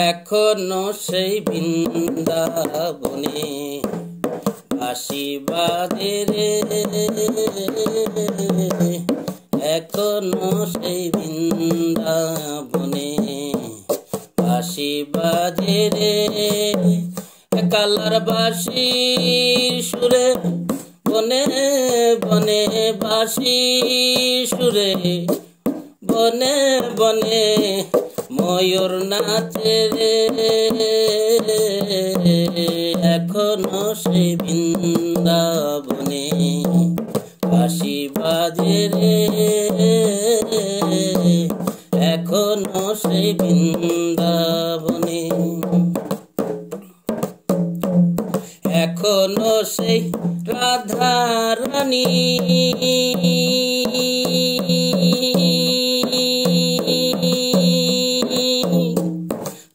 এখনো সেই বৃন্দাবনে বাঁশি বাজে রে, এখনো সেই বৃন্দাবনে বাঁশি বাজে রে। কালার বাঁশি সুরে বনে বনে বাঁশি সুরে বনে বনে ময়ূর নাচে রে, এখনো সেই বৃন্দাবনে বাঁশি বাজে রে, এখনো সেই বৃন্দাবনে। এখনো সেই রাধা রানী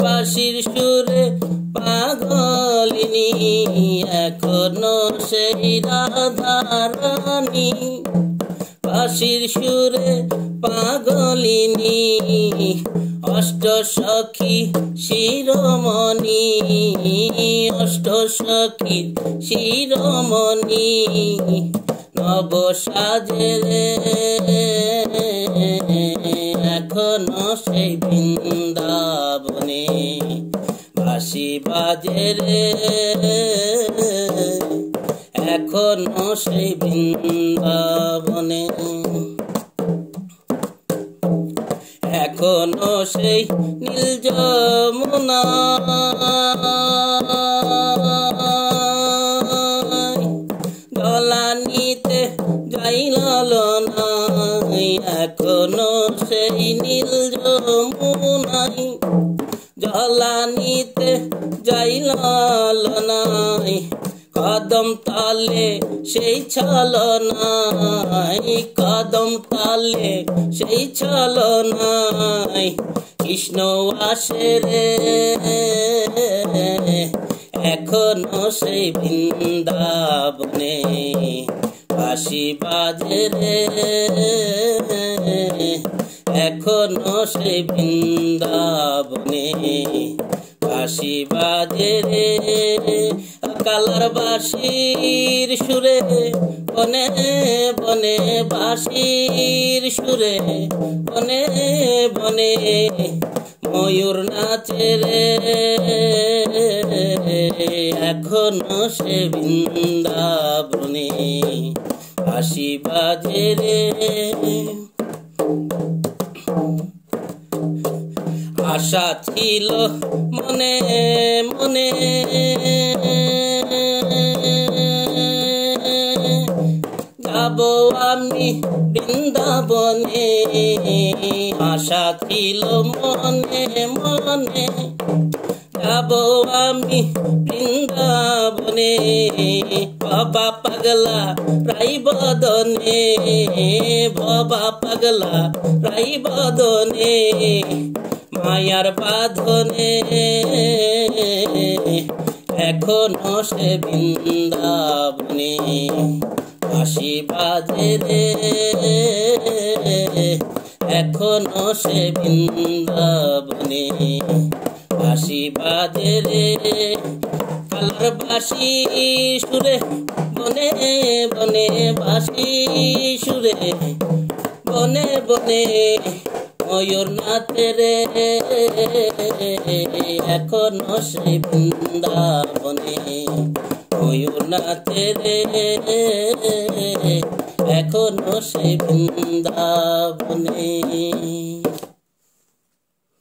বাঁশির সুরে পাগলিনী, এখনো সেই রাধা রানী বাঁশির সুরে পাগলিনী। অষ্ট সখী শিরোমণি, অষ্ট সখী শিরোমণি নব সাজে রে, এখনো সেই বৃন্দাবনে বাঁশি বাজে রে, এখনো সেই বৃন্দাবনে। এখনো সেই নীল যমুনা জলানিতে যাই ললনা, এখনো সেই নীল যমুনাই জলানিতে যাই ললনাই। কদম তালে সেই ছলনাই, কদম তালে সেই ছলনাই কৃষ্ণ আসে রে, এখনো সেই বৃন্দাবনে বাঁশি বাজে রে, এখনো সেই বৃন্দাবনে বাঁশি বাজে রে। কালার বাঁশির সুরে বনে বনে বাঁশির সুরে বনে বনে ময়ূর নাচে রে, এখনো সে বৃন্দাবনে বাঁশি বাজে রে। আশা ছিল মনে মনে যাব আমি বৃন্দাবনে, আশা ছিল মনে মনে যাব আমি বৃন্দাবনে। বাবা পাগলা রাই বদনে, বাবা পাগলা রাই বদনে মায়ার বাঁধনে, এখনো সে বৃন্দাবনে বাঁশি বাজে রে, এখনো সে বৃন্দাবনে বাঁশি বাজে রে। কালার বাঁশি সুরে বনে বনে বাঁশি সুরে বনে বনে ময়ূর নাচে রে, এখনো সে বৃন্দাবনে ময়ূর নাচে রে, এখনো সে বৃন্দাবনে।